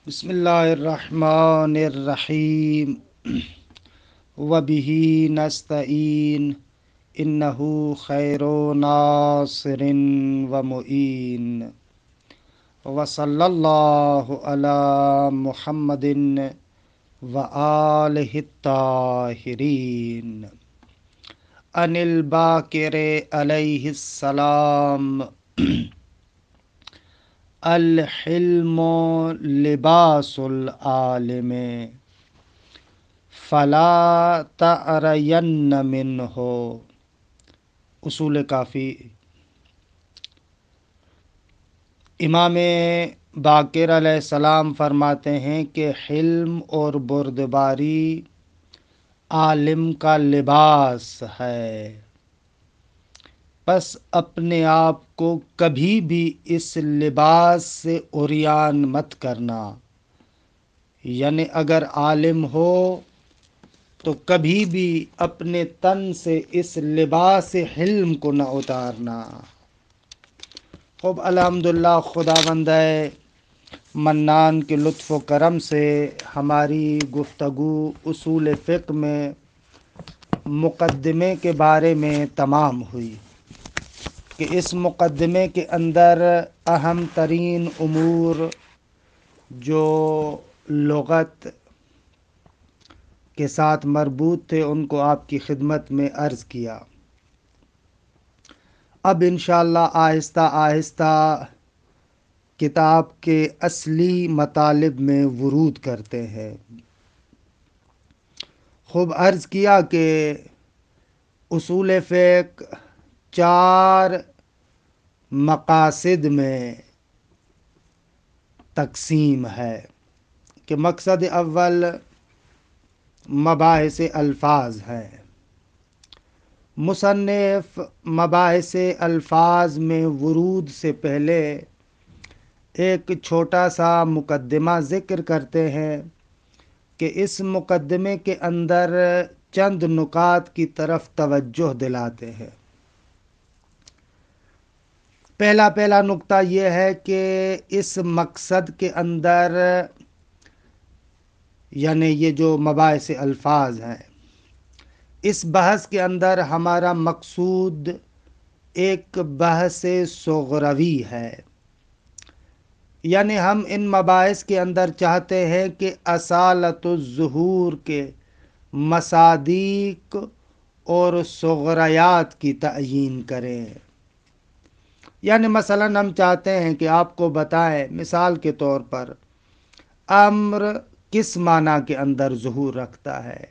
بسم اللہ الرحمن الرحیم وبہ نستعین انہ خیر ناصر ومعین وصلی اللہ علی محمد وآلہ الطاہرین ان الباقر علیہ السلام الحلم لباس العالم فلا تعرین منہ۔ اصول کافی۔ امام باقر علیہ السلام فرماتے ہیں کہ حلم اور بردباری عالم کا لباس ہے، بس اپنے آپ کو کبھی بھی اس لباس سے عریان مت کرنا، یعنی اگر عالم ہو تو کبھی بھی اپنے تن سے اس لباس حلم کو نہ اتارنا۔ خوب الحمدللہ، خداوند منان کے لطف و کرم سے ہماری گفتگو اصول فقہ میں مقدمے کے بارے میں تمام ہوئی کہ اس مقدمے کے اندر اہم ترین امور جو لغت کے ساتھ مربوط تھے ان کو آپ کی خدمت میں عرض کیا۔ اب انشاءاللہ آہستہ آہستہ کتاب کے اصلی مطالب میں ورود کرتے ہیں۔ خوب عرض کیا کہ اصول فقہ 4 مقاصد میں تقسیم ہے کہ مقصد اول مباحث الفاظ ہے۔ مصنف مباحث الفاظ میں ورود سے پہلے ایک چھوٹا سا مقدمہ ذکر کرتے ہیں کہ اس مقدمے کے اندر چند نکات کی طرف توجہ دلاتے ہیں۔ پہلا نقطہ یہ ہے کہ اس مقصد کے اندر، یعنی یہ جو مباحث الفاظ ہیں، اس بحث کے اندر ہمارا مقصود ایک بحث صغروی ہے، یعنی ہم ان مباحث کے اندر چاہتے ہیں کہ اصالت الظہور کے مصادیق اور صغریات کی تعیین کریں۔ یعنی مثلا ہم چاہتے ہیں کہ آپ کو بتائیں، مثال کے طور پر امر کس معنی کے اندر ظہور رکھتا ہے،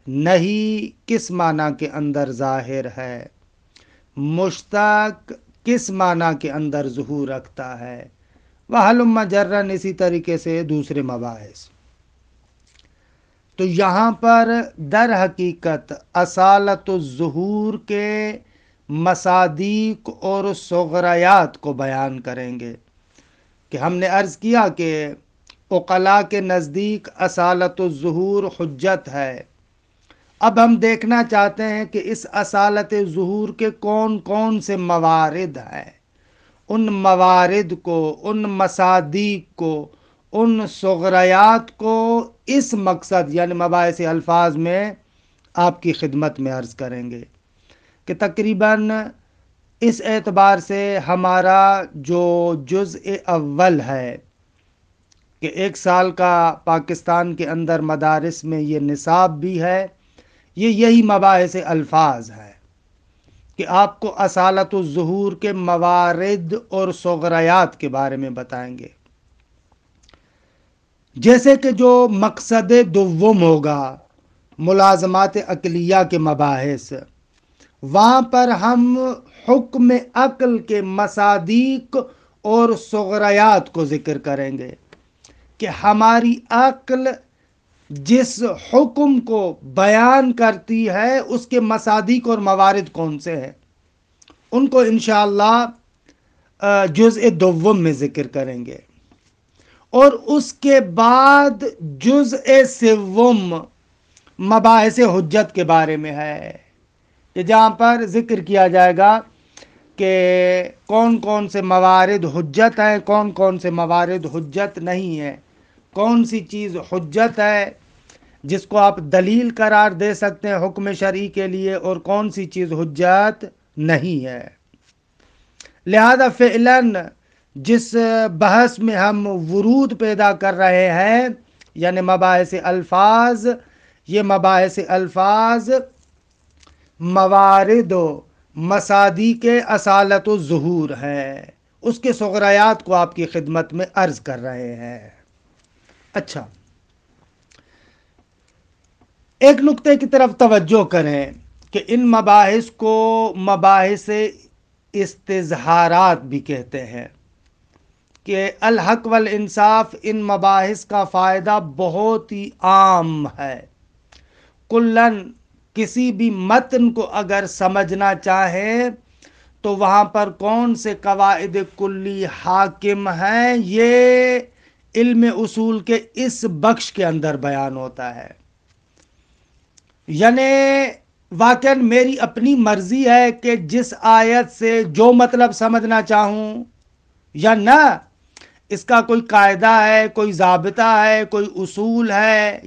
نہیں کس معنی کے اندر ظاہر ہے، مشتق کس معنی کے اندر ظہور رکھتا ہے، وَهَلُمَّ جَرًّا، اسی طریقے سے دوسرے مباحث۔ تو یہاں پر در حقیقت اصالت الظہور کے مصادیق اور صغریات کو بیان کریں گے کہ ہم نے عرض کیا کہ عقلاء کے نزدیک اصالت الظہور حجت ہے۔ اب ہم دیکھنا چاہتے ہیں کہ اس اصالت ظہور کے کون کون سے موارد ہیں، ان موارد کو، ان مصادیق کو، ان صغریات کو اس مقصد یعنی مباحث الفاظ میں آپ کی خدمت میں عرض کریں گے کہ تقریباً اس اعتبار سے ہمارا جو جزء اول ہے کہ 1 سال کا پاکستان کے اندر مدارس میں یہ نصاب بھی ہے، یہی مباحث الفاظ ہے کہ آپ کو اصالت الظہور کے موارد اور صغریات کے بارے میں بتائیں گے۔ جیسے کہ جو مقصد دوم ہوگا ملازمات عقلیہ کے مباحث، وہاں پر ہم حکم عقل کے مصادیق اور صغریات کو ذکر کریں گے کہ ہماری عقل جس حکم کو بیان کرتی ہے اس کے مصادیق اور موارد کون سے ہیں، ان کو انشاءاللہ جزء دوم میں ذکر کریں گے۔ اور اس کے بعد جزء سوم مباحث حجت کے بارے میں ہے کہ جہاں پر ذکر کیا جائے گا کہ کون کون سے موارد حجت ہیں، کون کون سے موارد حجت نہیں ہیں، کون سی چیز حجت ہے جس کو آپ دلیل قرار دے سکتے ہیں حکم شرعی کے لیے، اور کون سی چیز حجت نہیں ہے۔ لہذا فعلاً جس بحث میں ہم ورود پیدا کر رہے ہیں، یعنی مباحث الفاظ، یہ مباحث الفاظ موارد و مصادیق اصالت و ظہور ہے، اس کے ثغرایات کو آپ کی خدمت میں عرض کر رہے ہیں۔ اچھا، ایک نقطے کی طرف توجہ کریں کہ ان مباحث کو مباحث استظہارات بھی کہتے ہیں، کہ الحق والانصاف ان مباحث کا فائدہ بہت ہی عام ہے۔ کلن کسی بھی متن کو اگر سمجھنا چاہیں تو وہاں پر کون سے قواعد کلی حاکم ہیں، یہ علم اصول کے اس بخش کے اندر بیان ہوتا ہے۔ یعنی واقعاً میری اپنی مرضی ہے کہ جس آیت سے جو مطلب سمجھنا چاہوں یا نہ، اس کا کوئی قاعدہ ہے، کوئی ضابطہ ہے، کوئی اصول ہے۔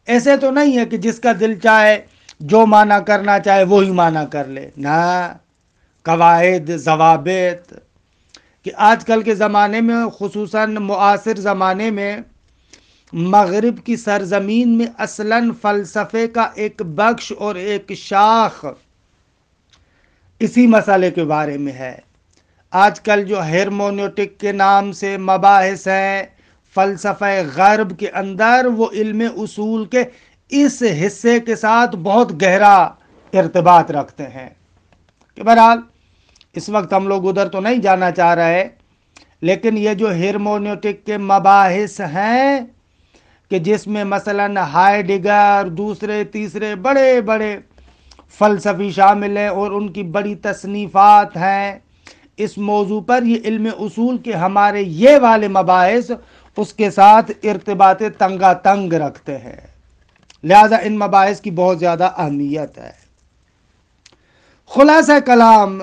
ایسے تو نہیں ہے کہ جس کا دل چاہے جو معنی کرنا چاہے وہی معنی کر لے، نہ، قواعد، ضوابط۔ کہ آج کل کے زمانے میں، خصوصاً معاصر زمانے میں، مغرب کی سرزمین میں اصلاً فلسفے کا ایک بخش اور ایک شاخ اسی مسئلے کے بارے میں ہے۔ آج کل جو ہرمونوٹک کے نام سے مباحث ہیں فلسفہ غرب کے اندر، وہ علم اصول کے اس حصے کے ساتھ بہت گہرا ارتباط رکھتے ہیں۔ کہ بہرحال اس وقت ہم لوگ ادھر تو نہیں جانا چاہ رہے، لیکن یہ جو ہرمونوٹک کے مباحث ہیں کہ جس میں مثلاً ہائیڈگر، دوسرے تیسرے بڑے بڑے فلسفی شامل ہیں اور ان کی بڑی تصنیفات ہیں اس موضوع پر، یہ علم اصول کے ہمارے یہ والے مباحث اس کے ساتھ ارتباط تنگا تنگ رکھتے ہیں، لہذا ان مباحث کی بہت زیادہ اہمیت ہے۔ خلاصہ کلام،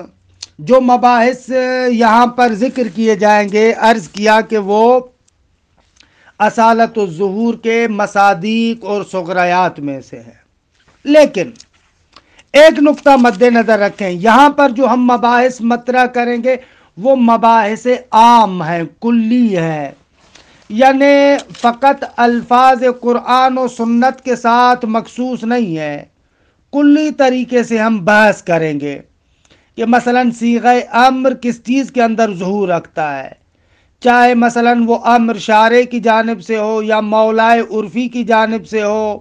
جو مباحث یہاں پر ذکر کیے جائیں گے، عرض کیا کہ وہ اصالت و ظہور کے مصادیق اور ثغرایات میں سے ہے۔ لیکن ایک نقطہ مد نظر رکھیں، یہاں پر جو ہم مباحث مطرح کریں گے وہ مباحث عام ہیں، کلی ہیں، یعنی فقط الفاظ قرآن و سنت کے ساتھ مخصوص نہیں ہے۔ کلی طریقے سے ہم بحث کریں گے کہ مثلاً صیغہ امر کس چیز کے اندر ظہور رکھتا ہے، چاہے مثلاً وہ امر شارع کی جانب سے ہو یا مولائے عرفی کی جانب سے ہو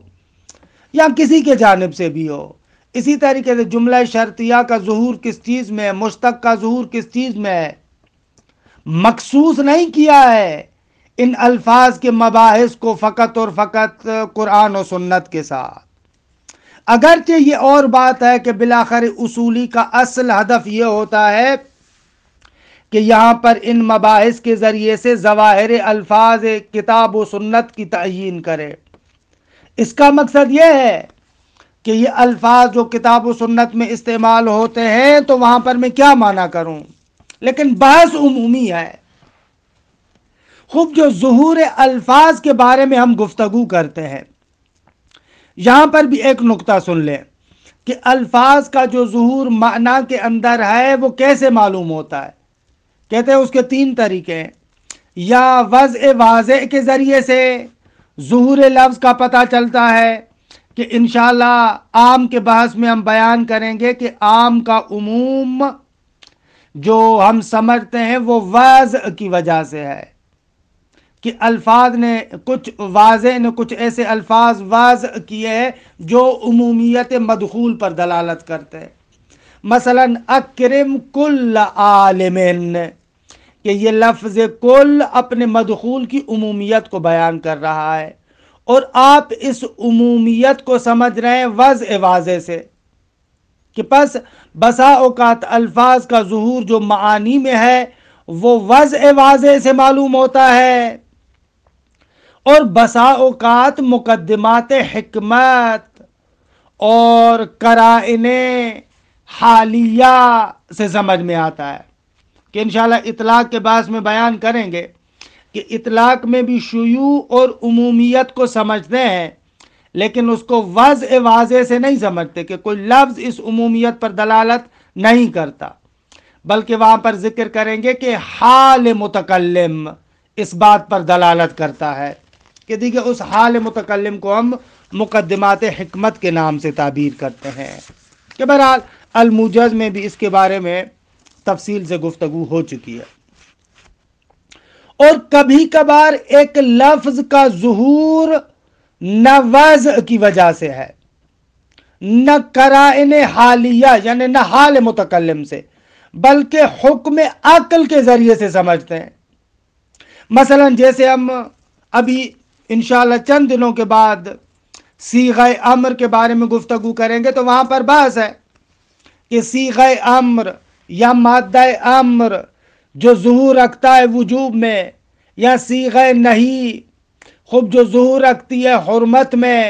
یا کسی کے جانب سے بھی ہو۔ اسی طریقے سے جملہ شرطیہ کا ظہور کس چیز میں ہے، مشتق کا ظہور کس چیز میں ہے، مخصوص نہیں کیا ہے ان الفاظ کے مباحث کو فقط اور فقط قرآن و سنت کے ساتھ۔ اگرچہ یہ اور بات ہے کہ بالآخر اصولی کا اصل ہدف یہ ہوتا ہے کہ یہاں پر ان مباحث کے ذریعے سے ظواہر الفاظ کتاب و سنت کی تعیین کرے۔ اس کا مقصد یہ ہے کہ یہ الفاظ جو کتاب و سنت میں استعمال ہوتے ہیں تو وہاں پر میں کیا معنی کروں، لیکن بحث عمومی ہے۔ خوب، جو ظہور الفاظ کے بارے میں ہم گفتگو کرتے ہیں، یہاں پر بھی ایک نقطہ سن لیں کہ الفاظ کا جو ظہور معنی کے اندر ہے وہ کیسے معلوم ہوتا ہے۔ کہتے ہیں اس کے تین طریقے ہیں، یا وضع واضح کے ذریعے سے ظہور لفظ کا پتہ چلتا ہے کہ انشاءاللہ عام کے بحث میں ہم بیان کریں گے کہ عام کا عموم جو ہم سمجھتے ہیں وہ وضع کی وجہ سے ہے، کہ الفاظ نے کچھ واضح نے کچھ ایسے الفاظ وضع کیے ہیں جو عمومیت مدخول پر دلالت کرتے ہیں۔ مثلا اکرم کل عالم، کہ یہ لفظ کل اپنے مدخول کی عمومیت کو بیان کر رہا ہے، اور آپ اس عمومیت کو سمجھ رہے ہیں وضع واضح سے، کہ پس بسا اوقات الفاظ کا ظہور جو معانی میں ہے وہ وضع واضح سے معلوم ہوتا ہے، اور بسا اوقات مقدمات حکمت اور قرائن حالیہ سے سمجھ میں آتا ہے، کہ انشاءاللہ اطلاق کے بعد میں بیان کریں گے کہ اطلاق میں بھی شیوع اور عمومیت کو سمجھتے ہیں، لیکن اس کو وضع واضح سے نہیں سمجھتے کہ کوئی لفظ اس عمومیت پر دلالت نہیں کرتا، بلکہ وہاں پر ذکر کریں گے کہ حال متکلم اس بات پر دلالت کرتا ہے کہ دیکھیں اس حال متکلم کو ہم مقدمات حکمت کے نام سے تعبیر کرتے ہیں، کہ بہرحال الموجز میں بھی اس کے بارے میں تفصیل سے گفتگو ہو چکی ہے۔ اور کبھی کبھار ایک لفظ کا ظہور نہ وضع کی وجہ سے ہے، نہ قرائن حالیہ یعنی نہ حال متکلم سے، بلکہ حکم عقل کے ذریعے سے سمجھتے ہیں۔ مثلا جیسے ہم ابھی انشاءاللہ چند دنوں کے بعد صیغہ امر کے بارے میں گفتگو کریں گے، تو وہاں پر بحث ہے کہ صیغہ امر یا مادہ امر جو ظہور رکھتا ہے وجوب میں، یا صیغہ نہیں خوب جو ظہور رکھتی ہے حرمت میں،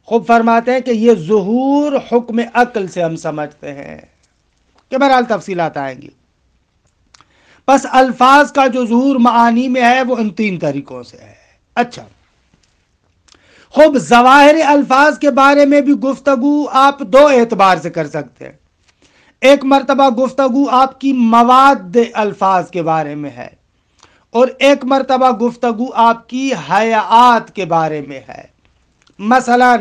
خوب فرماتے ہیں کہ یہ ظہور حکم عقل سے ہم سمجھتے ہیں، کہ بہرحال تفصیلات آئیں گی۔ بس الفاظ کا جو ظہور معانی میں ہے وہ ان تین طریقوں سے ہے۔ اچھا، خوب ظواہر الفاظ کے بارے میں بھی گفتگو آپ دو اعتبار سے کر سکتے ہیں۔ ایک مرتبہ گفتگو آپ کی مواد الفاظ کے بارے میں ہے، اور ایک مرتبہ گفتگو آپ کی حیات کے بارے میں ہے۔ مثلا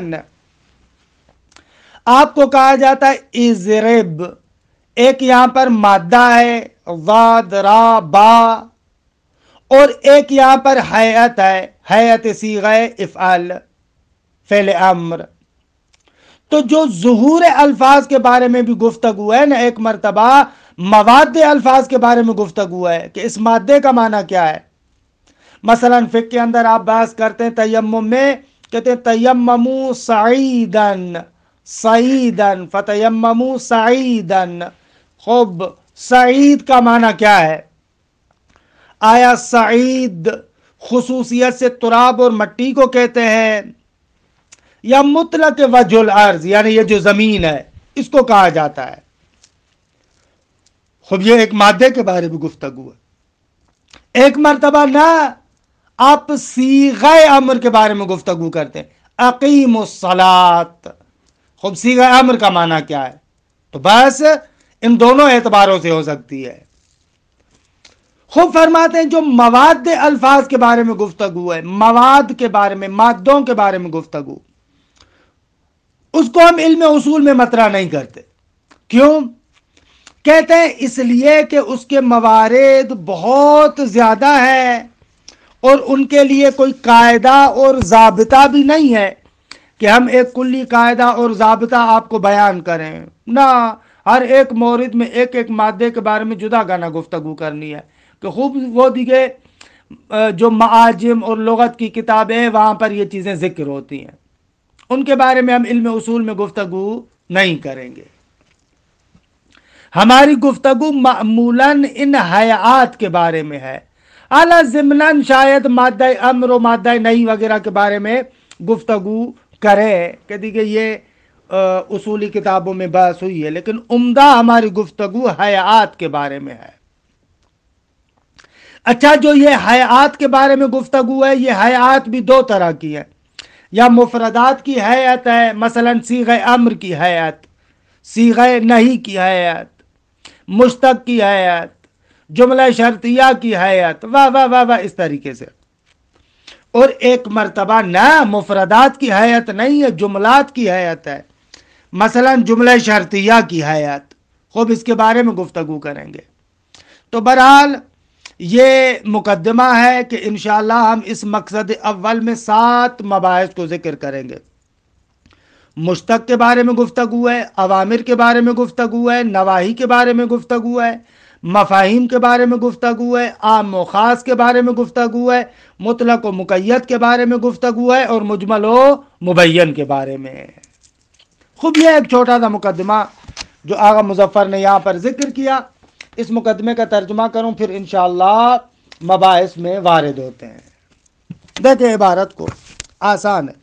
آپ کو کہا جاتا ہے اضرب، ایک یہاں پر مادہ ہے ضاد را با، اور ایک یہاں پر حیات ہے، حیات صیغہ افعال فعل امر۔ تو جو ظہور الفاظ کے بارے میں بھی گفتگو ہے نا، ایک مرتبہ مواد الفاظ کے بارے میں گفتگو ہے کہ اس مادے کا معنی کیا ہے۔ مثلا فقہ کے اندر آپ بحث کرتے ہیں تیمم میں، کہتے ہیں تیمموا سعیدن، سعیدن فتیمموا سعیدن۔ خوب سعید کا معنی کیا ہے؟ آیا سعید خصوصیت سے تراب اور مٹی کو کہتے ہیں، یا مطلق وجہ الارض یعنی یہ جو زمین ہے اس کو کہا جاتا ہے؟ خوب یہ ایک مادے کے بارے میں گفتگو ہے۔ ایک مرتبہ نہ آپ صیغہ امر کے بارے میں گفتگو کرتے ہیں، اقیم الصلاۃ۔ خوب صیغہ امر کا معنی کیا ہے؟ تو بس ان دونوں اعتباروں سے ہو سکتی ہے۔ خوب فرماتے ہیں جو مواد الفاظ کے بارے میں گفتگو ہے، مواد کے بارے میں، مادوں کے بارے میں گفتگو، اس کو ہم علم اصول میں مطرح نہیں کرتے۔ کیوں؟ کہتے ہیں اس لیے کہ اس کے موارد بہت زیادہ ہیں، اور ان کے لیے کوئی قاعدہ اور ضابطہ بھی نہیں ہے کہ ہم ایک کلی قاعدہ اور ضابطہ آپ کو بیان کریں۔ نہ، ہر ایک مورد میں ایک ایک مادے کے بارے میں جدا گانا گفتگو کرنی ہے، کہ خوب وہ دیگے جو معاجم اور لغت کی کتابیں ہیں وہاں پر یہ چیزیں ذکر ہوتی ہیں، ان کے بارے میں ہم علم اصول میں گفتگو نہیں کریں گے۔ ہماری گفتگو معمولاً ان حیات کے بارے میں ہے، اعلیٰ ضمناً شاید مادہ امر و مادہ نہیں وغیرہ کے بارے میں گفتگو کرے، کہ دیکھیں یہ اصولی کتابوں میں بحث ہوئی ہے، لیکن عمدہ ہماری گفتگو حیات کے بارے میں ہے۔ اچھا، جو یہ حیات کے بارے میں گفتگو ہے، یہ حیات بھی دو طرح کی ہے، یا مفردات کی حیات ہے، مثلا صیغہ امر کی حیات، صیغہ نہیں کی حیات، مشتق کی حیات، جملہ شرطیہ کی حیات، واہ واہ واہ واہ، اس طریقے سے۔ اور ایک مرتبہ نہ مفردات کی حیات نہیں ہے، جملات کی حیات ہے، مثلا جملہ شرطیہ کی حیات۔ خوب اس کے بارے میں گفتگو کریں گے۔ تو بہرحال یہ مقدمہ ہے کہ انشاءاللہ ہم اس مقصد اول میں 7 مباحث کو ذکر کریں گے۔ مشتق کے بارے میں گفتگو ہے، اوامر کے بارے میں گفتگو ہے، نواہی کے بارے میں گفتگو ہے، مفاہیم کے بارے میں گفتگو ہے، عام و خاص کے بارے میں گفتگو ہے، مطلق و مقید کے بارے میں گفتگو ہے، اور مجمل و مبین کے بارے میں۔ خوب یہ ایک چھوٹا سا مقدمہ جو آغا مظفر نے یہاں پر ذکر کیا، اس مقدمے کا ترجمہ کروں، پھر انشاءاللہ مباحث میں وارد ہوتے ہیں۔ دیکھیں عبارت کو، آسان ہے۔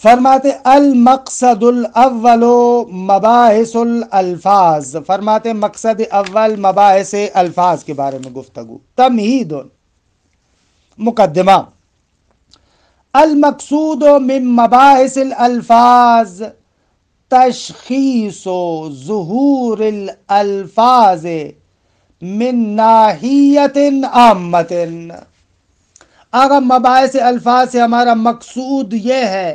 فرماتے المقصد الاول مباحث الالفاظ، فرماتے مقصد اول مباحث الفاظ کے بارے میں گفتگو. تمہید، مقدمہ. المقصود من مباحث الالفاظ تشخیص ظہور الالفاظ من ناحیت عامۃ. اگر مباحث الفاظ سے ہمارا مقصود یہ ہے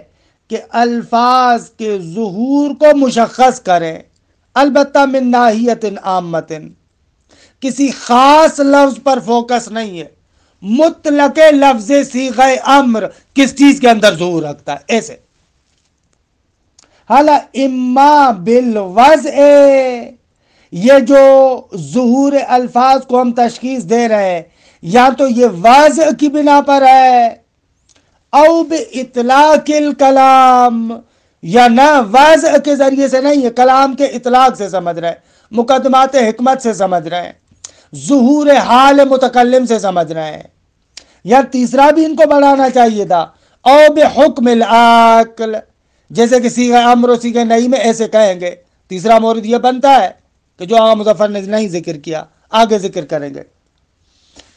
کہ الفاظ کے ظہور کو مشخص کریں، البتہ من ناحیت عامۃ، کسی خاص لفظ پر فوکس نہیں ہے. مطلق لفظ صیغہ امر کس چیز کے اندر ظہور رکھتا ہے، ایسے. حالا اما بالوضع، یہ جو ظہور الفاظ کو ہم تشخیص دے رہے ہیں یا تو یہ وضع کی بنا پر ہے، او باطلاق الکلام، یا نہ وضع کے ذریعے سے نہیں ہے، کلام کے اطلاق سے سمجھ رہے ہیں، مقدمات حکمت سے سمجھ رہے ہیں، ظہور حال متکلم سے سمجھ رہے ہیں. یا تیسرا بھی ان کو بڑھانا چاہیے تھا، او بحکم العقل، جیسے کہ صیغہ امر و صیغہ نہی میں ایسے کہیں گے. تیسرا مورد یہ بنتا ہے کہ جو آغا مظفر نے نہیں ذکر کیا، آگے ذکر کریں گے.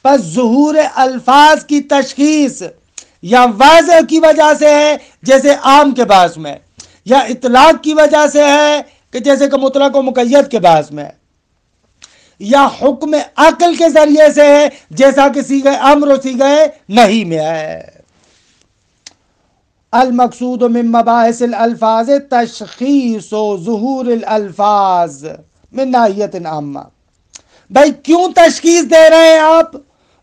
پس ظہور الفاظ کی تشخیص یا وضع کی وجہ سے ہے جیسے عام کے باعث میں، یا اطلاق کی وجہ سے ہے کہ جیسے کہ مطلق و مقید کے باعث میں، یا حکم عقل کے ذریعے سے ہے جیسا کہ صیغہ امر و صیغہ نہی میں ہے. المقصود من مباحث الالفاظ تشخیص و ظہور الالفاظ من ناحیت عامہ. بھائی کیوں تشخیص دے رہے ہیں آپ؟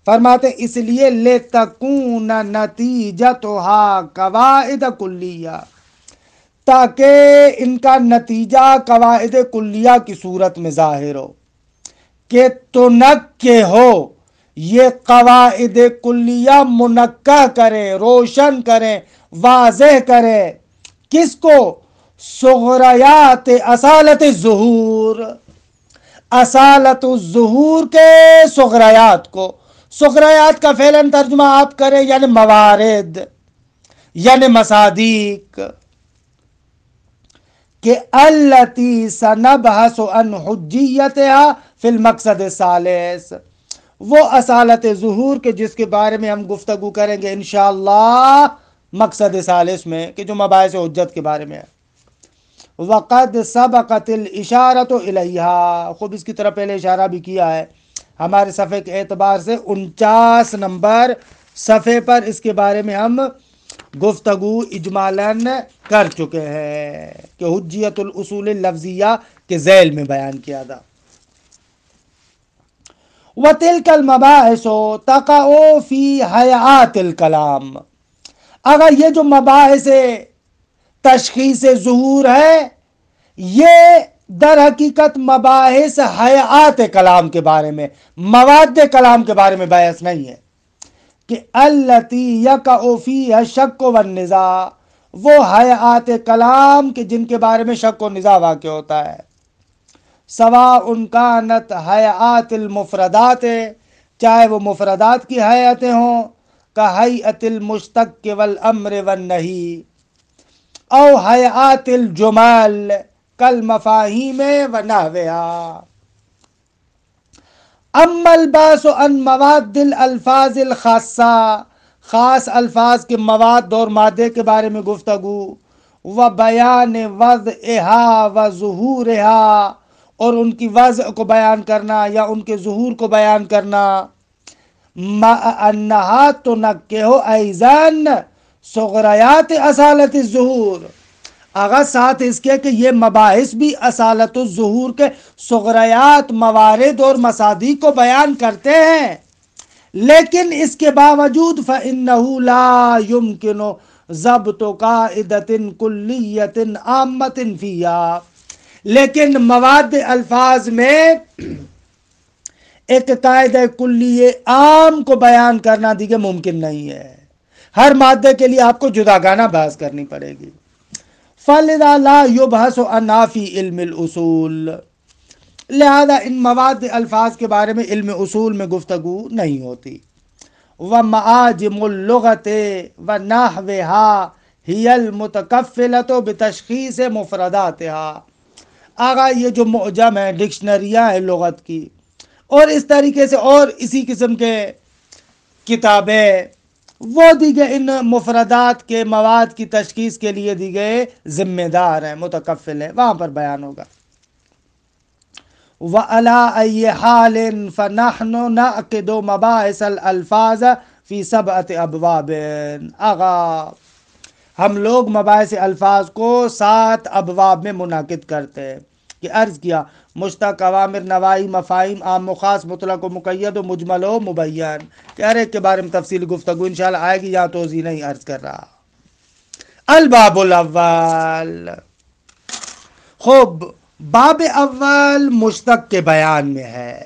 فرماتے اس لیے لتکون نتیجتها قواعد کلیہ، تاکہ ان کا نتیجہ قواعد کلیہ کی صورت میں ظاہر ہو، کہ تنکہ ہو، یہ قواعد کلیہ منقع کریں، روشن کریں، واضح کریں. کس کو؟ صغریات اصالت الظہور، اصالت الظہور کے صغریات کو. صغریات کا فعلاً ترجمہ آپ کریں یعنی موارد، یعنی مصادیق، کہ التی سنبحث عن حجیتها فی المقصد الثالث، وہ اصالت ظہور کے جس کے بارے میں ہم گفتگو کریں گے انشاءاللہ مقصد ثالث میں، کہ جو مباحث حجت کے بارے میں ہے. وقد سبقت الاشارۃ الیہا، خوب اس کی طرف پہلے اشارہ بھی کیا ہے. ہمارے صفحے کے اعتبار سے 49 نمبر صفحے پر اس کے بارے میں ہم گفتگو اجمالاً کر چکے ہیں کہ حجیت الاصول اللفظیہ کے ذیل میں بیان کیا تھا. وَتِلْكَ الْمَبَاحِثُ تَقَعُ فِي حَیَاتِ الْکَلَام. اگر یہ جو مباحث تشخیص ظہور ہے یہ در حقیقت مباحث حیات کلام کے بارے میں، مواد کلام کے بارے میں بحث نہیں ہے، کہ التی یقع فیہا الشک والنزاع، وہ حیات کلام کے جن کے بارے میں شک و نزاع واقع ہوتا ہے. سواء کانت حیات المفردات، چاہے وہ مفردات کی حیاتیں ہوں، کہیئت المشتق والامر والنہی، او حیات الجمال کالمفاہیم ونحوہا. اما الباس عن مواد الالفاظ الخاصہ، خاص الفاظ کے مواد اور مادے کے بارے میں گفتگو، و بیان وضعها و ظہورها، اور ان کی وضع کو بیان کرنا یا ان کے ظہور کو بیان کرنا، مع انہا تنکہ ایضاً صغریات اصالت الظہور، اگر ساتھ اس کے کہ یہ مباحث بھی اصالت الظہور کے صغریات، موارد اور مصادیق کو بیان کرتے ہیں، لیکن اس کے باوجود فإنہ لا يمکن ضبط قاعدۃ کلیۃ عامۃ فیہا، لیکن مواد الفاظ میں ایک قاعدہ کلی عام کو بیان کرنا دیگه ممکن نہیں ہے. ہر مادے کے لیے آپ کو جداگانہ بحث کرنی پڑے گی. فَلِذَا لَا يُبْحَثُ عَنْهَا فِي عِلْمِ الْأُصُولِ، لہذا ان مواد الفاظ کے بارے میں علم اصول میں گفتگو نہیں ہوتی. وَمَعَاجِمُ اللُّغَةِ وَنَحْوِهَا ہی المتکفلۃ بتشخیص مفرداتہا، آغا یہ جو معجم ہے، ڈکشنریاں ہیں لغت کی، اور اس طریقے سے اور اسی قسم کے کتابیں، وہ دیگے ان مفردات کے مواد کی تشخیص کے لیے دیگے ذمہ دار ہیں، متکفل ہیں، وہاں پر بیان ہوگا۔ وَعَلَىٰ أَيِّ حَالٍ فَنَحْنُ نَعْقِدُ مَبَاحِثَ الْأَلْفَاظِ فِي سَبْعَةِ أَبْوَابٍ، آغا ہم لوگ مباحث الفاظ کو 7 ابواب میں منعقد کرتے ہیں، کہ عرض کیا مشتق، اوامر، نواہی، مفاہیم، عام و خاص، مطلق و مقید و مجمل و مبین، کہ ہر ایک کے بارے میں تفصیل گفتگو انشاءاللہ آئے گی، یہاں توضیح نہیں عرض کر رہا۔ الباب الاول، خوب باب اول مشتق کے بیان میں ہے۔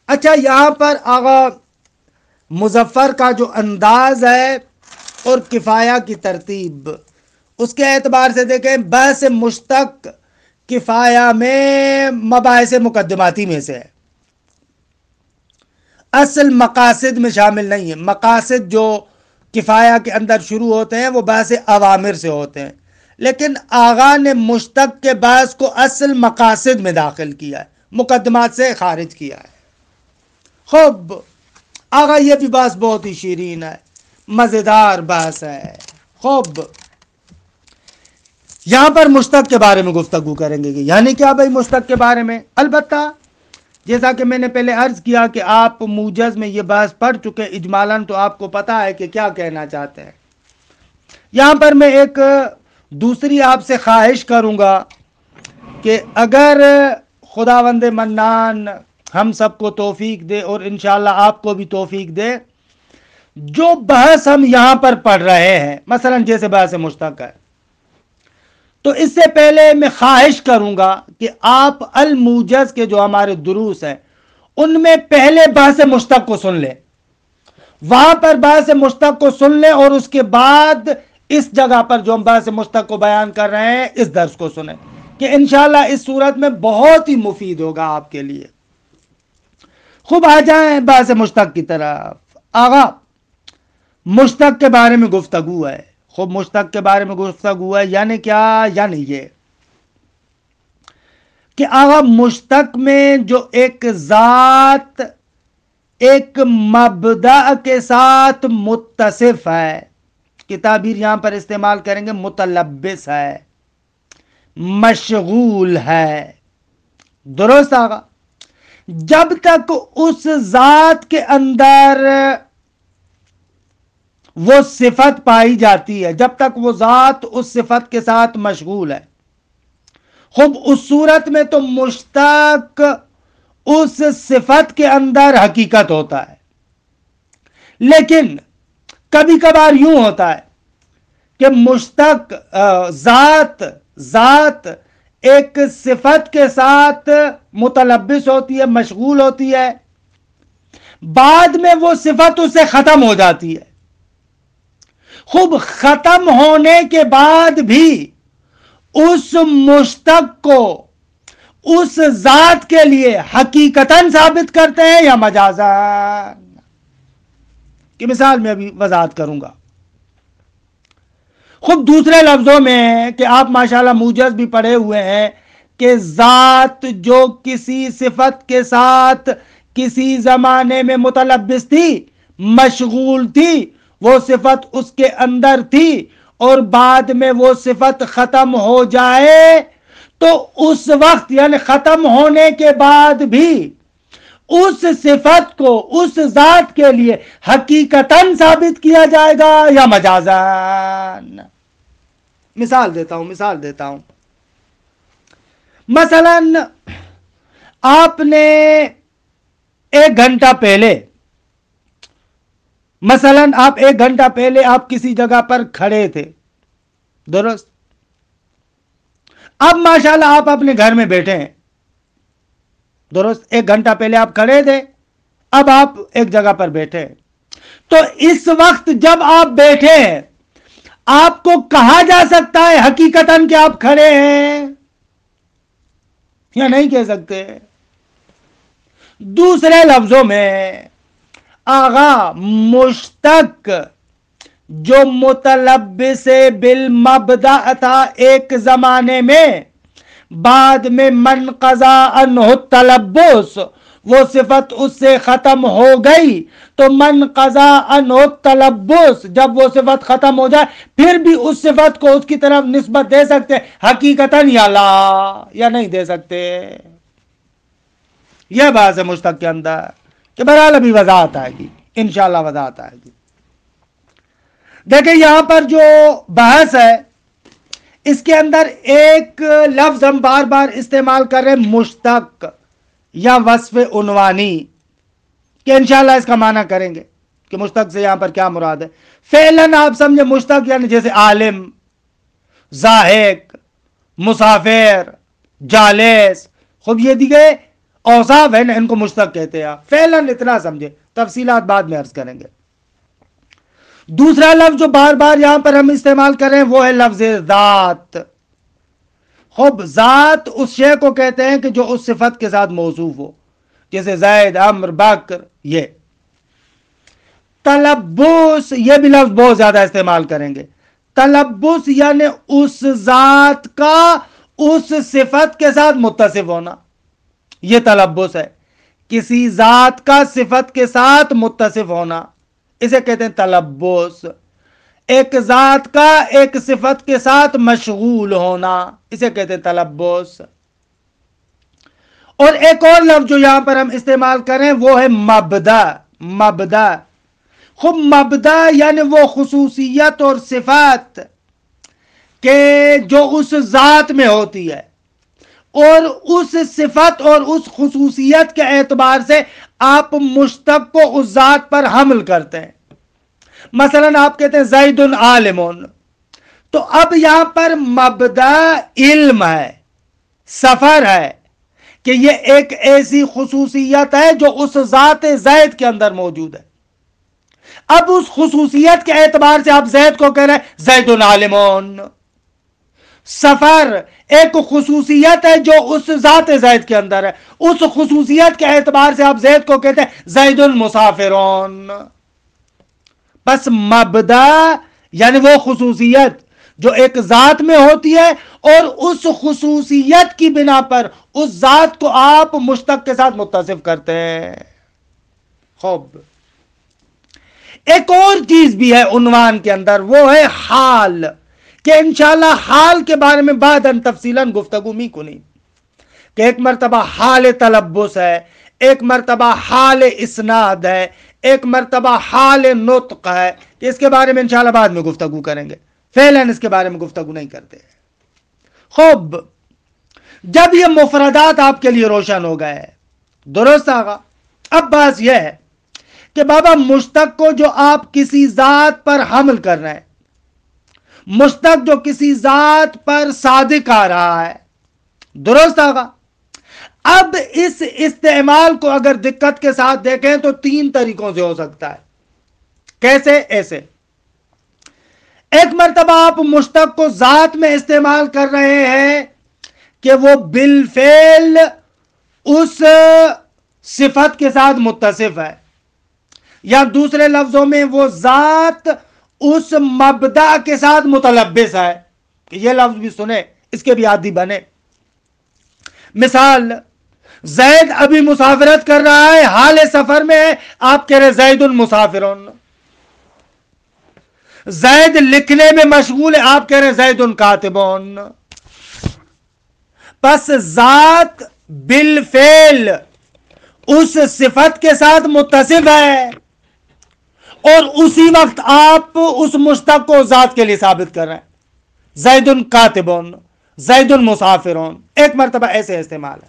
اچھا، یہاں پر آغا مظفر کا جو انداز ہے اور کفایہ کی ترتیب، اس کے اعتبار سے دیکھیں، بحث مشتق کفایہ میں مباحث مقدماتی میں سے ہے، اصل مقاصد میں شامل نہیں ہے۔ مقاصد جو کفایہ کے اندر شروع ہوتے ہیں وہ بحث اوامر سے ہوتے ہیں، لیکن آغا نے مشتق کے بحث کو اصل مقاصد میں داخل کیا ہے، مقدمات سے خارج کیا ہے۔ خوب آغا یہ بھی بحث بہت ہی شیرین ہے، مزیدار بحث ہے۔ خوب یہاں پر مشتق کے بارے میں گفتگو کریں گے، یعنی کیا بھائی مشتق کے بارے میں؟ البتہ جیسا کہ میں نے پہلے عرض کیا کہ آپ موجز میں یہ بحث پڑھ چکے اجمالاً، تو آپ کو پتا ہے کہ کیا کہنا چاہتے ہیں۔ یہاں پر میں ایک دوسری آپ سے خواہش کروں گا کہ اگر خداوند منان ہم سب کو توفیق دے اور انشاءاللہ آپ کو بھی توفیق دے، جو بحث ہم یہاں پر پڑھ رہے ہیں، مثلا جیسے بحث مشتق ہے، تو اس سے پہلے میں خواہش کروں گا کہ آپ الموجز کے جو ہمارے دروس ہیں ان میں پہلے بحث مشتق کو سن لیں، وہاں پر بحث مشتق کو سن لیں، اور اس کے بعد اس جگہ پر جو ہم بحث مشتق کو بیان کر رہے ہیں اس درس کو سنیں، کہ انشاءاللہ اس صورت میں بہت ہی مفید ہوگا آپ کے لیے۔ خوب آ جائیں بحث مشتق کی طرف۔ آغا مشتق کے بارے میں گفتگو ہے، خوب مشتق کے بارے میں گفتگو ہے، یعنی کیا؟ یعنی یہ کہ آغا مشتق میں جو ایک ذات ایک مبدأ کے ساتھ متصف ہے، کی تعبیر یہاں پر استعمال کریں گے متلبس ہے، مشغول ہے، درست آغا؟ جب تک اس ذات کے اندر وہ صفت پائی جاتی ہے، جب تک وہ ذات اس صفت کے ساتھ مشغول ہے، خوب اس صورت میں تو مشتق اس صفت کے اندر حقیقت ہوتا ہے۔ لیکن کبھی کبھار یوں ہوتا ہے کہ مشتق ذات ایک صفت کے ساتھ متلبس ہوتی ہے، مشغول ہوتی ہے، بعد میں وہ صفت اس سے ختم ہو جاتی ہے۔ خوب ختم ہونے کے بعد بھی اس مشتق کو اس ذات کے لیے حقیقتاً ثابت کرتے ہیں یا مجازاً؟ کی مثال میں ابھی وضاحت کروں گا۔ خود دوسرے لفظوں میں کہ آپ ماشاءاللہ موجز بھی پڑھے ہوئے ہیں کہ ذات جو کسی صفت کے ساتھ کسی زمانے میں متلبس تھی، مشغول تھی، وہ صفت اس کے اندر تھی، اور بعد میں وہ صفت ختم ہو جائے تو اس وقت یعنی ختم ہونے کے بعد بھی اس صفت کو اس ذات کے لیے حقیقتاً ثابت کیا جائے گا یا مجازاً؟ مثال دیتا ہوں۔ مثلا آپ نے ایک گھنٹہ پہلے آپ کسی جگہ پر کھڑے تھے، درست؟ اب ماشاءاللہ آپ اپنے گھر میں بیٹھے ہیں، درست؟ ایک گھنٹہ پہلے آپ کھڑے تھے، اب آپ ایک جگہ پر بیٹھے ہیں، تو اس وقت جب آپ بیٹھے ہیں آپ کو کہا جا سکتا ہے حقیقتاً کہ آپ کھڑے ہیں یا نہیں کہہ سکتے؟ دوسرے لفظوں میں آغا مشتق جو متلبس بالمبدأ تھا ایک زمانے میں، بعد میں من قضا عنہ التلبس، وہ صفت اس سے ختم ہو گئی، تو من قضا عنہ التلبس، جب وہ صفت ختم ہو جائے پھر بھی اس صفت کو اس کی طرف نسبت دے سکتے حقیقتاً یا لا، یا نہیں دے سکتے. یہ بات ہے مشتق کے اندر کہ بہرحال ابھی وضاحت آئے گی، انشاءاللہ وضاحت آئے گی. دیکھیں یہاں پر جو بحث ہے اس کے اندر ایک لفظ ہم بار بار استعمال کر رہے ہیں، مشتق یا وصف عنوانی، کہ انشاءاللہ اس کا معنی کریں گے کہ مشتق سے یہاں پر کیا مراد ہے. فعلاً آپ سمجھے مشتق یعنی جیسے عالم، زاہد، مسافر، جالس، خب یہ دیگے اوصاف ہیں نا، ان کو مشتق کہتے ہیں. فعلاً اتنا سمجھے، تفصیلات بعد میں عرض کریں گے. دوسرا لفظ جو بار بار یہاں پر ہم استعمال کر رہے ہیں وہ ہے لفظ ذات. خب ذات اس شے کو کہتے ہیں کہ جو اس صفت کے ساتھ موصوف ہو، جیسے زید، عمر، بکر. یہ تلبس، یہ بھی لفظ بہت زیادہ استعمال کریں گے. تلبس یعنی اس ذات کا اس صفت کے ساتھ متصف ہونا، یہ تلبس ہے. کسی ذات کا صفت کے ساتھ متصف ہونا، اسے کہتے ہیں تلبس. ایک ذات کا ایک صفت کے ساتھ مشغول ہونا، اسے کہتے ہیں تلبس. اور ایک اور لفظ جو یہاں پر ہم استعمال کریں وہ ہے مبدا. مبدا، خب مبدا یعنی وہ خصوصیت اور صفات کہ جو اس ذات میں ہوتی ہے، اور اس صفت اور اس خصوصیت کے اعتبار سے آپ مشتق کو اس ذات پر حمل کرتے ہیں. مثلا آپ کہتے ہیں زید عالم، تو اب یہاں پر مبدا علم ہے، سفر ہے، کہ یہ ایک ایسی خصوصیت ہے جو اس ذات زید کے اندر موجود ہے. اب اس خصوصیت کے اعتبار سے آپ زید کو کہہ رہے ہیں زید عالم. سفر ایک خصوصیت ہے جو اس ذات زید کے اندر ہے، اس خصوصیت کے اعتبار سے آپ زید کو کہتے ہیں زید مسافرون. بس مبدا یعنی وہ خصوصیت جو ایک ذات میں ہوتی ہے، اور اس خصوصیت کی بنا پر اس ذات کو آپ مشتق کے ساتھ متصف کرتے ہیں. خوب، ایک اور چیز بھی ہے عنوان کے اندر، وہ ہے حال، کہ انشاءاللہ حال کے بارے میں بعداً تفصیلاً گفتگو می کنی، کہ ایک مرتبہ حال تلبس ہے، ایک مرتبہ حال اسناد ہے، ایک مرتبہ حال نطق ہے، کہ اس کے بارے میں انشاءاللہ بعد میں گفتگو کریں گے. فعلاً اس کے بارے میں گفتگو نہیں کرتے. خوب، جب یہ مفردات آپ کے لیے روشن ہو گئے، درست آگا، اب بات یہ ہے کہ بابا مشتق کو جو آپ کسی ذات پر حمل کر رہے ہیں، مشتق جو کسی ذات پر صادق آ رہا ہے، درست آگا. اب اس استعمال کو اگر دقت کے ساتھ دیکھیں تو 3 طریقوں سے ہو سکتا ہے. کیسے؟ ایسے، ایک مرتبہ آپ مشتق کو ذات میں استعمال کر رہے ہیں کہ وہ بالفعل اس صفت کے ساتھ متصف ہے، یا دوسرے لفظوں میں وہ ذات اس مبدا کے ساتھ متلبس ہے. کہ یہ لفظ بھی سنے، اس کے بھی عادی بنے. مثال، زید ابھی مسافرت کر رہا ہے، حال سفر میں ہے، آپ کہہ رہے زید مسافرون. زید لکھنے میں مشغول ہے، آپ کہہ رہے زید کاتبون. پس ذات بالفعل اس صفت کے ساتھ متصف ہے، اور اسی وقت آپ اس مشتق کو ذات کے لیے ثابت کر رہے ہیں، زید کاتبون، زید مسافرون. ایک مرتبہ ایسے استعمال ہے.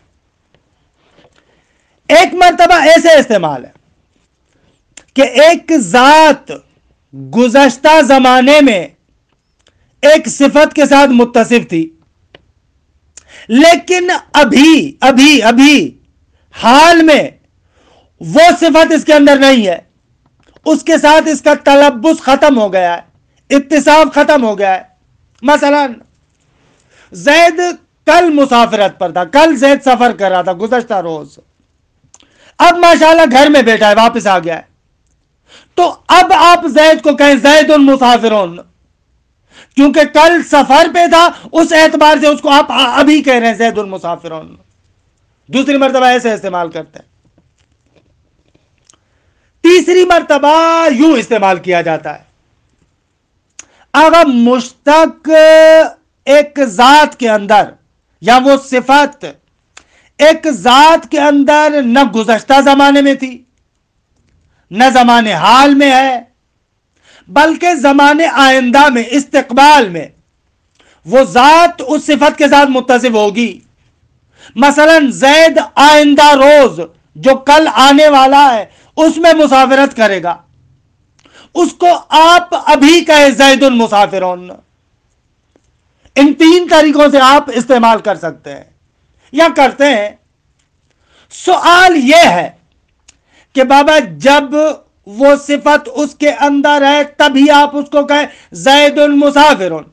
ایک مرتبہ ایسے استعمال ہے کہ ایک ذات گزشتہ زمانے میں ایک صفت کے ساتھ متصف تھی، لیکن ابھی حال میں وہ صفت اس کے اندر نہیں ہے، اس کے ساتھ اس کا تلبس ختم ہو گیا ہے، اتصاف ختم ہو گیا ہے. مثلا زید کل مسافرت پر تھا، کل زید سفر کر رہا تھا گزشتہ روز، اب ماشاءاللہ گھر میں بیٹھا ہے، واپس آ گیا ہے، تو اب آپ زید کو کہیں زید مسافرون، کیونکہ کل سفر پہ تھا، اس اعتبار سے اس کو آپ ابھی کہہ رہے ہیں زید مسافرون. دوسری مرتبہ ایسے استعمال کرتے ہیں. تیسری مرتبہ یوں استعمال کیا جاتا ہے، اگر مشتق ایک ذات کے اندر یا وہ صفت ایک ذات کے اندر نہ گزشتہ زمانے میں تھی نہ زمانے حال میں ہے، بلکہ زمانے آئندہ میں، استقبال میں وہ ذات اس صفت کے ساتھ متصف ہوگی. مثلا زید آئندہ روز جو کل آنے والا ہے اس میں مسافرت کرے گا، اس کو آپ ابھی کہے زید مسافرون. ان تین طریقوں سے آپ استعمال کر سکتے ہیں یا کرتے ہیں. سوال یہ ہے کہ بابا جب وہ صفت اس کے اندر ہے تبھی آپ اس کو کہیں زید مسافرون،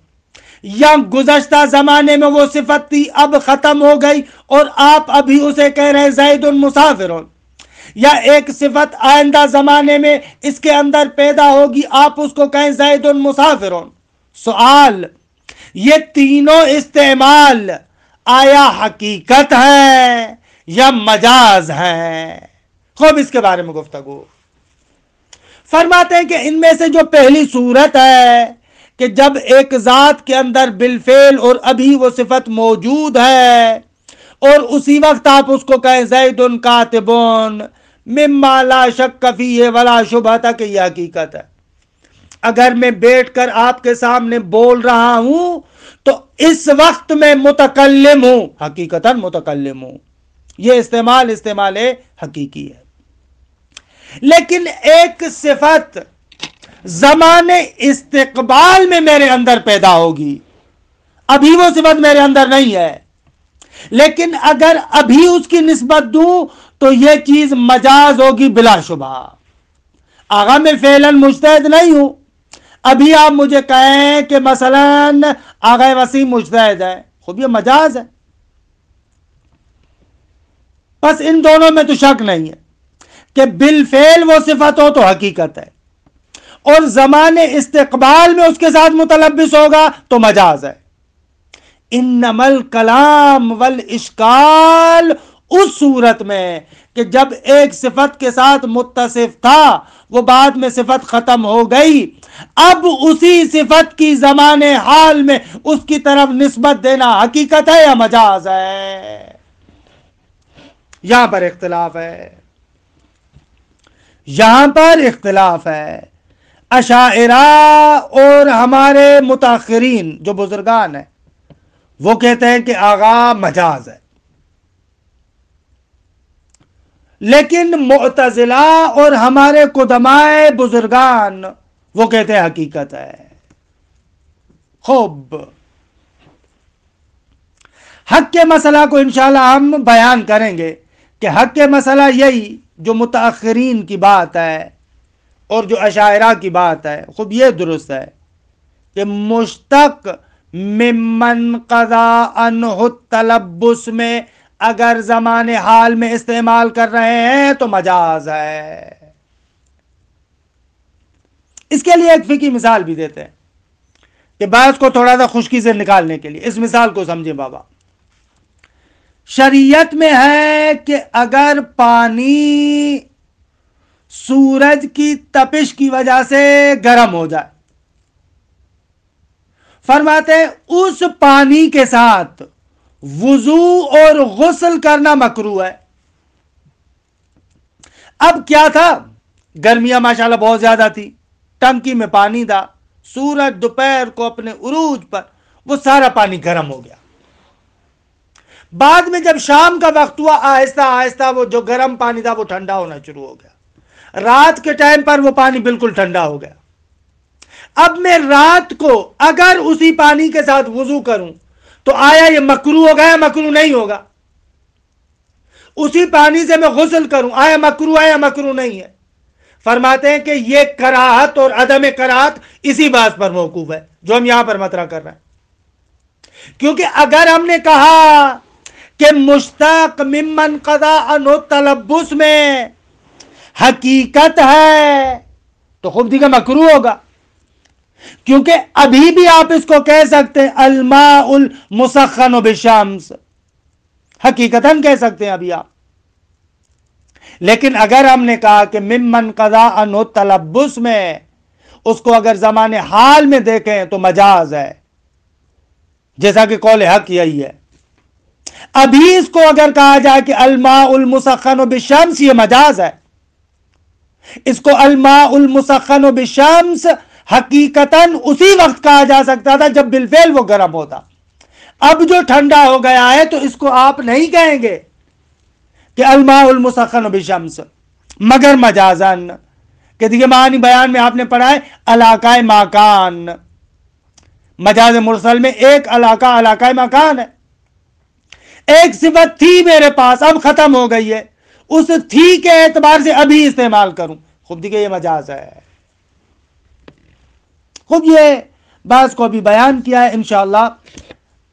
یا گزشتہ زمانے میں وہ صفت تھی اب ختم ہو گئی اور آپ ابھی اسے کہہ رہے ہیں زید مسافرون، یا ایک صفت آئندہ زمانے میں اس کے اندر پیدا ہوگی آپ اس کو کہیں زید مسافرون. سوال یہ تینوں استعمال آیا حقیقت ہے یا مجاز ہے؟ خوب اس کے بارے میں گفتگو. فرماتے ہیں کہ ان میں سے جو پہلی صورت ہے کہ جب ایک ذات کے اندر بالفعل اور ابھی وہ صفت موجود ہے اور اسی وقت آپ اس کو کہیں زید کاتبون مما لا شک فیہ ولا شبہۃ، کہ یہ حقیقت ہے. اگر میں بیٹھ کر آپ کے سامنے بول رہا ہوں تو اس وقت میں متکلم ہوں، حقیقتاً متکلم ہوں. یہ استعمال حقیقی ہے. لیکن ایک صفت زمانے استقبال میں میرے اندر پیدا ہوگی، ابھی وہ صفت میرے اندر نہیں ہے، لیکن اگر ابھی اس کی نسبت دوں تو یہ چیز مجاز ہوگی بلا شبہ. آغا میں فعلاً مجتہد نہیں ہوں، ابھی آپ مجھے کہیں کہ مثلاً آغا وسیم مجتہد ہے، خوب یہ مجاز ہے. بس ان دونوں میں تو شک نہیں ہے کہ بالفعل وہ صفت ہو تو حقیقت ہے، اور زمانے استقبال میں اس کے ساتھ متلبس ہوگا تو مجاز ہے. انما الکلام والاشکال اس صورت میں کہ جب ایک صفت کے ساتھ متصف تھا وہ بعد میں صفت ختم ہو گئی، اب اسی صفت کی زمانے حال میں اس کی طرف نسبت دینا حقیقت ہے یا مجاز ہے؟ یہاں پر اختلاف ہے. یہاں پر اختلاف ہے. اشاعرہ اور ہمارے متاخرین جو بزرگان ہیں وہ کہتے ہیں کہ آغا مجاز ہے، لیکن معتزلہ اور ہمارے قدماء بزرگان وہ کہتے ہیں حقیقت ہے. خوب حق کے مسئلہ کو انشاءاللہ ہم بیان کریں گے کہ حق کے مسئلہ یہی جو متاخرین کی بات ہے اور جو اشاعرہ کی بات ہے، خوب یہ درست ہے کہ مشتق ممن قضا عنہ التلبس میں اگر زمان حال میں استعمال کر رہے ہیں تو مجاز ہے. اس کے لیے ایک فقہی مثال بھی دیتے ہیں کہ بات کو تھوڑا سا خشکی سے نکالنے کے لیے. اس مثال کو سمجھیں بابا. شریعت میں ہے کہ اگر پانی سورج کی تپش کی وجہ سے گرم ہو جائے، فرماتے ہیں اس پانی کے ساتھ وضو اور غسل کرنا مکروہ ہے. اب کیا تھا، گرمیاں ماشاءاللہ بہت زیادہ تھی، ٹنکی میں پانی تھا، سورج دوپہر کو اپنے عروج پر وہ سارا پانی گرم ہو گیا. بعد میں جب شام کا وقت ہوا آہستہ آہستہ وہ جو گرم پانی تھا وہ ٹھنڈا ہونا شروع ہو گیا. رات کے ٹائم پر وہ پانی بالکل ٹھنڈا ہو گیا. اب میں رات کو اگر اسی پانی کے ساتھ وضو کروں تو آیا یہ مکروہ ہوگا یا مکروہ نہیں ہوگا؟ اسی پانی سے میں غسل کروں آیا مکروہ ہے یا مکروہ نہیں ہے؟ فرماتے ہیں کہ یہ کراہت اور عدم کراہت اسی بات پر موقوف ہے جو ہم یہاں پر مطرح کر رہے ہیں. کیونکہ اگر ہم نے کہا کہ مشتق ممن قضا عنہ التلبس میں حقیقت ہے تو خوب دیکھا مکروہ ہوگا، کیونکہ ابھی بھی آپ اس کو کہہ سکتے ہیں الماء المسخن بالشمس، حقیقتاً کہہ سکتے ہیں ابھی آپ. لیکن اگر ہم نے کہا کہ ممن قضا عنہ تلبس میں، اس کو اگر زمان حال میں دیکھیں تو مجاز ہے، جیسا کہ قول حق یہی ہے. ابھی اس کو اگر کہا جائے کہ الماء المسخن بالشمس، یہ مجاز ہے. اس کو الماء المسخن بالشمس حقیقتاً اسی وقت کہا جا سکتا تھا جب بالفعل وہ گرم ہوتا. اب جو ٹھنڈا ہو گیا ہے تو اس کو آپ نہیں کہیں گے کہ الماء المسخن بالشمس، مگر مجازن، کہ دیکھیں معنی بیان میں آپ نے پڑھا ہے علاقہ مکان. مجاز مرسل میں ایک علاقہ مکان ہے. ایک صفت تھی میرے پاس، اب ختم ہو گئی ہے، اس تھی کے اعتبار سے ابھی استعمال کروں، خوب دیکھیں یہ مجاز ہے. خوب یہ بات کو ابھی بیان کیا ہے، انشاءاللہ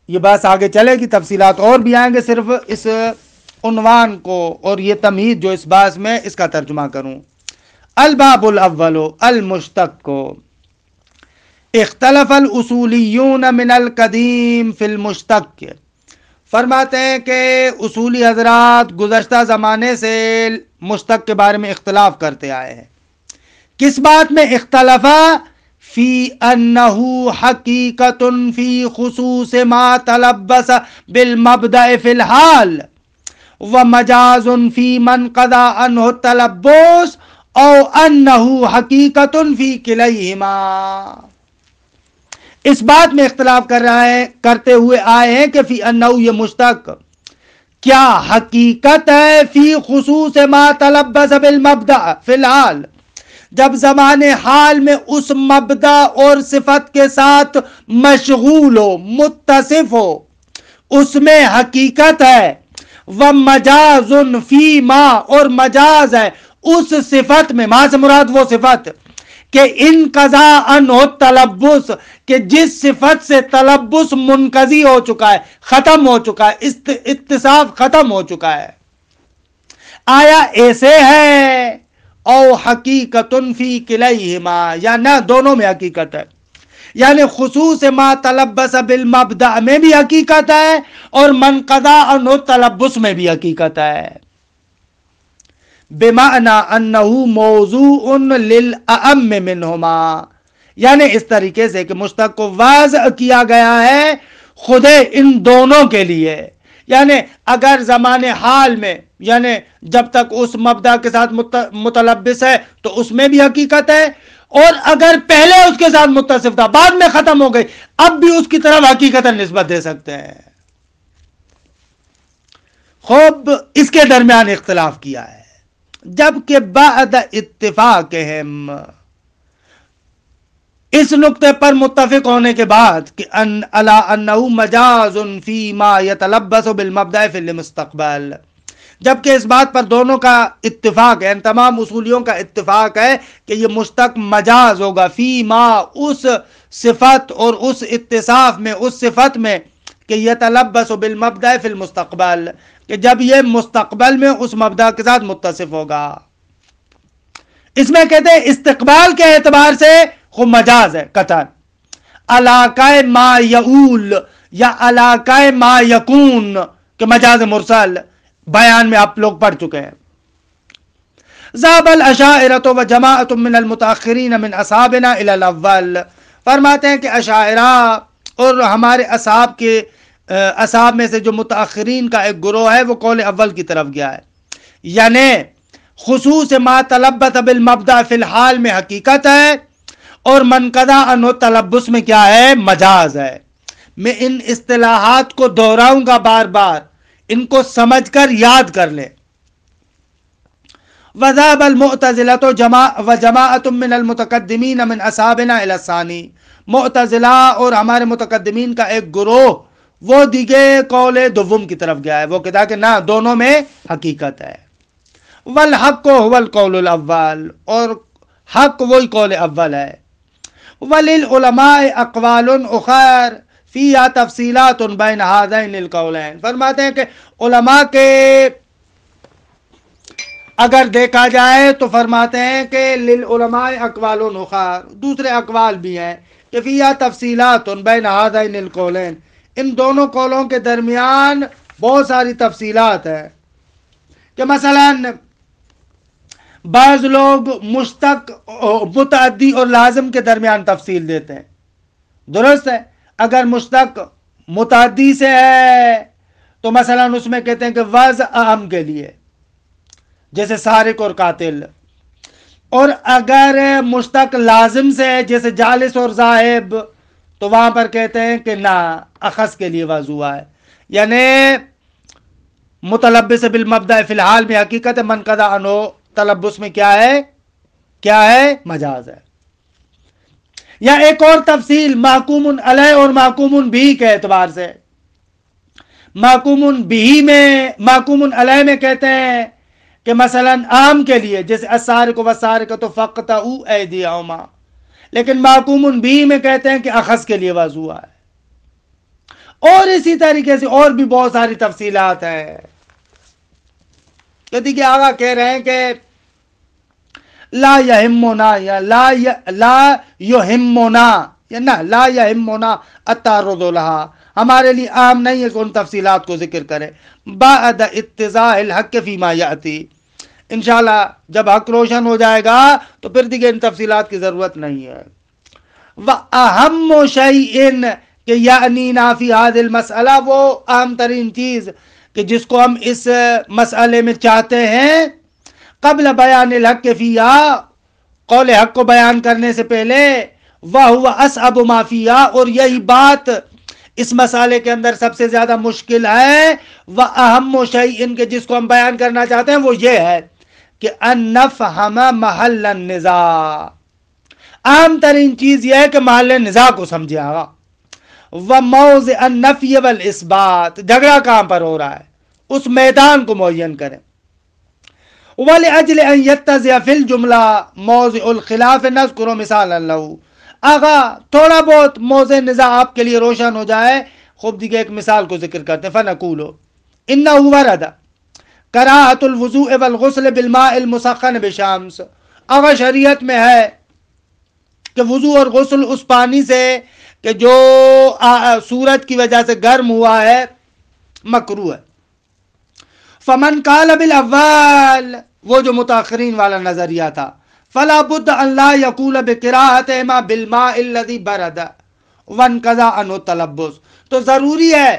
یہ بات آگے چلے گی، تفصیلات اور بھی آئیں گے. صرف اس عنوان کو اور یہ تمہید جو اس بات میں، اس کا ترجمہ کروں. الباب الاول المشتق، اختلف الاصولیون من القدیم فی المشتق. فرماتے ہیں کہ اصولی حضرات گزشتہ زمانے سے مشتق کے بارے میں اختلاف کرتے آئے ہیں. کس بات میں اختلافا؟ فی انہ حقیقت فی خصوص ما تلبس بالمبدأ فی الحال، ومجاز فی من قضا عنہ التلبس، او انہ حقیقت فی کلیہما. اس بات میں اختلاف کرتے ہوئے آئے ہیں کہ فی انہ، یہ مشتق کیا حقیقت ہے فی خصوص ما تلبس بالمبدأ فی الحال، جب زمان حال میں اس مبدأ اور صفت کے ساتھ مشغول ہو، متصف ہو، اس میں حقیقت ہے. ومجاز فی ما، اور مجاز ہے اس صفت میں، ما سے مراد وہ صفت کہ انقضا عنہ تلبس، کہ جس صفت سے تلبس منقضی ہو چکا ہے، ختم ہو چکا ہے، اتصاف ختم ہو چکا ہے. آیا ایسے ہے؟ او حقیقت فی کلیہما، یا نہ دونوں میں حقیقت ہے. یعنی خصوص ما تلبس بالمبدأ میں بھی حقیقت ہے اور من قضا عنہ تلبس میں بھی حقیقت ہے. بمعنی انہ موضوع للأعم منہما، یعنی اس طریقے سے کہ مشتق کو واضح کیا گیا ہے خود ان دونوں کے لیے. یعنی اگر زمان حال میں، یعنی جب تک اس مبدأ کے ساتھ متلبس ہے تو اس میں بھی حقیقت ہے، اور اگر پہلے اس کے ساتھ متصف تھا بعد میں ختم ہو گئی، اب بھی اس کی طرف حقیقت نسبت دے سکتے ہیں. خوب اس کے درمیان اختلاف کیا ہے، جبکہ بعد اتفاقہم، اس نقطے پر متفق ہونے کے بعد کہ الا انہ مجاز فی ما یتلبس بالمبدأ فی المستقبل، جبکہ اس بات پر دونوں کا اتفاق ہے، تمام اصولیوں کا اتفاق ہے کہ یہ مشتق مجاز ہوگا فی ما، اس صفت اور اس اتصاف میں، اس صفت میں کہ یتلبس بالمبدأ فی المستقبل، کہ جب یہ مستقبل میں اس مبدأ کے ساتھ متصف ہوگا. اس میں کہتے ہیں استقبال کے اعتبار سے خوب مجاز ہے قطعاً. علاقہ ما یعول یا علاقہ ما یکون کہ مجاز مرسل بیان میں آپ لوگ پڑھ چکے ہیں. ذهب الاشاعرۃ وجماعۃ من المتاخرین من اصحابنا الی الاول، فرماتے ہیں کہ اشاعرہ اور ہمارے اصحاب میں سے جو متاخرین کا ایک گروہ ہے وہ قول اول کی طرف گیا ہے. یعنی خصوص ما تلبس بالمبدأ فی الحال میں حقیقت ہے اور من قضا عنہ تلبس میں کیا ہے؟ مجاز ہے. میں ان اصطلاحات کو دہراؤں گا بار بار، ان کو سمجھ کر یاد کر لیں. وذهب المعتزلة وجماعة من المتقدمین من اصحابنا الى الثانی، معتزلہ اور ہمارے متقدمین کا ایک گروہ وہ دیگے قول دوم کی طرف گیا ہے، وہ کہتا ہے کہ نہ دونوں میں حقیقت ہے. والحق هو القول الاول، اور حق وہی قول اول ہے. وللعلماء اقوال اخر فیہا تفصیلات بین ہذین القولین، فرماتے ہیں کہ اگر دیکھا جائے تو فرماتے ہیں کہ للعلماء اقوال و نخار، دوسرے اقوال بھی ہیں کہ فیہا تفصیلات بین ہذین القولین، ان دونوں قولوں کے درمیان بہت ساری تفصیلات ہیں، کہ مثلا بعض لوگ مشتق متعدی اور لازم کے درمیان تفصیل دیتے ہیں، درست ہے، اگر مشتق متعدی سے ہے تو مثلا اس میں کہتے ہیں کہ وضع اہم کے لیے، جیسے سارق اور قاتل، اور اگر مشتق لازم سے ہے جیسے جالس اور ذاہب تو وہاں پر کہتے ہیں کہ نہ، اخذ کے لیے وضع ہوا ہے، یعنی متلبس بالمبدأ فی الحال میں حقیقت منقضا عنہ، تلبس میں کیا ہے مجاز ہے۔ یا ایک اور تفصیل محکوم علیہ اور محکوم بھی کے اعتبار سے، محکوم علیہ میں کہتے ہیں کہ مثلا عام کے لیے جیسے السارق والسارقۃ فاقطعوا ایدیہما، لیکن محکوم بھی میں کہتے ہیں کہ اخذ کے لیے وضع ہوا ہے، اور اسی طریقے سے اور بھی بہت ساری تفصیلات ہیں۔ کہ آگاہ کہہ رہے ہیں کہ لا یہمنا یا لا یہمنا یا نہ لا یہمنا التعرض لها، ہمارے لیے عام نہیں ہے کہ ان تفصیلات کو ذکر کرے، بعد اتضاح الحق فیما یاتی، انشاءاللہ جب حق روشن ہو جائے گا تو پھر دیگه ان تفصیلات کی ضرورت نہیں ہے۔ وَأَهَمُّ شَيْءٍ کہ یعنینا فی هذه المسئلہ، وہ اہم ترین چیز کہ جس کو ہم اس مسئلے میں چاہتے ہیں، قبل بیان الحق فیہا، قول حق کو بیان کرنے سے پہلے، وَهُوَ أَصْعَبُ مَا فِيهَا، اور یہی بات اس مسئلے کے اندر سب سے زیادہ مشکل ہے، وَأَهَمُّ شَيْءٍ کہ جس کو ہم بیان کرنا چاہتے ہیں وہ یہ ہے کہ أَن نَفْهَمَ مَحَلَّ النِّزَاعِ، عام ترین چیز یہ ہے کہ محل نزاع کو سمجھے آگا، وَمَوْضِعَ النَّفْيِ وَالْإِثْبَاتِ، جھگڑا کہاں پر ہو رہا ہے اس میدان کو معین کریں، وَلِأَجْلِ أَن يَتَّضِحَ فِي الْجُمْلَةِ مَوْضِعُ الْخِلَافِ نَذْكُرُ مِثَالًا لَهُ، آگا تھوڑا بہت موضع نزاع آپ کے لیے روشن ہو جائے، خوب دیگه ایک مثال کو ذکر کرتے ہیں، فَنَقُولُ إِنَّهُ وَرَدَ کراہۃ الوضوء والغسل بالماء المسخن بشمس، آگا شریعت میں ہے کہ وضو اور غسل اس پانی سے کہ جو سورج کی وجہ سے گرم ہوا ہے مکروہ ہے۔ فمن قال بالاول، وہ جو متاخرین والا نظریہ تھا، فلا بد ان لا يقول بقراءتهما بالماء الذي برد وانقضى عنه التلبس، تو ضروری ہے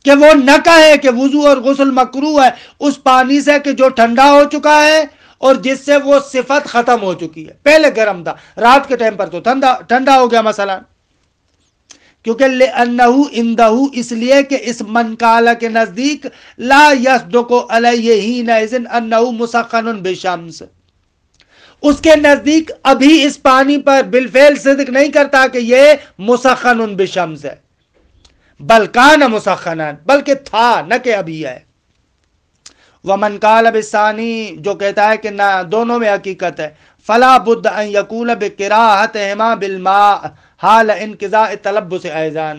کہ وہ نہ کہے کہ وضو اور غسل مکروہ ہے اس پانی سے کہ جو ٹھنڈا ہو چکا ہے اور جس سے وہ صفت ختم ہو چکی ہے، پہلے گرم تھا، رات کے ٹائم پر تو ٹھنڈا ہو گیا مثلا، کیونکہ لأنہو اندہو، اس لیے کہ اس منقالہ کے نزدیک لا یصدق علیہ حینئذ انہو مسخن بشمس، اس کے نزدیک ابھی اس پانی پر بالفعل صدق نہیں کرتا کہ یہ مسخن بشمس ہے، بل کان مسخنا، بلکہ تھا نہ کہ ابھی ہے۔ ومن قال بالثانی، جو کہتا ہے کہ نہ دونوں میں حقیقت ہے، فلا بد ان یقول بقراءتهما بالماء حال انقضاء التلبس ایضاً،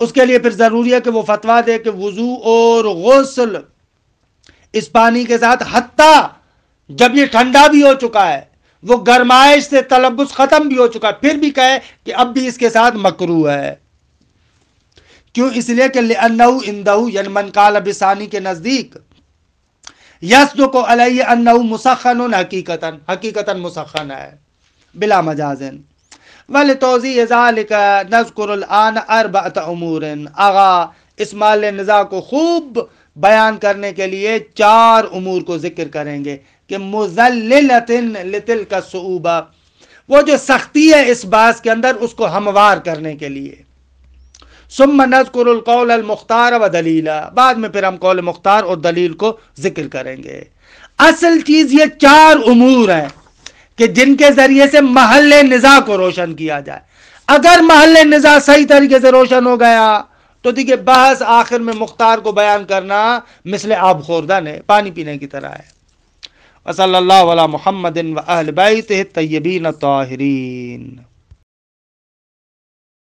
اس کے لیے پھر ضروری ہے کہ وہ فتویٰ دے کہ وضو اور غسل اس پانی کے ساتھ حتیٰ جب یہ ٹھنڈا بھی ہو چکا ہے، وہ گرمائش سے تلبس ختم بھی ہو چکا ہے، پھر بھی کہے کہ اب بھی اس کے ساتھ مکروہ ہے، کیوں؟ اس لیے کہ لأنہو اندہو، یعنی من قال بالثانی کے نزدیک، یصدق علیہ انہو مسخن، حقیقتاً مسخن ہے بلا مجازن۔ وَلِتَوْضِیحِ ذَلِكَ نَذْكُرُ الْآنَ أَرْبَعَةَ أُمُورٍ، آغا اس محل نزاع کو خوب بیان کرنے کے لیے 4 امور کو ذکر کریں گے کہ مُذَلِّلَةٍ لِتِلْكَ الصُّعُوبَةِ، وہ جو سختی ہے اس باس کے اندر اس کو ہموار کرنے کے لیے، ثم نذکر القول المختار و دلیلا، بعد میں پھر ہم قول مختار اور دلیل کو ذکر کریں گے۔ اصل چیز یہ 4 امور ہیں کہ جن کے ذریعے سے محل نزاع کو روشن کیا جائے، اگر محل نزاع صحیح طریقے سے روشن ہو گیا تو دیکھیے بحث آخر میں مختار کو بیان کرنا مثل آب خوردن ہے، پانی پینے کی طرح ہے۔ وصلی اللہ علی محمد و اہل بیتہ الطیبین الطاہرین۔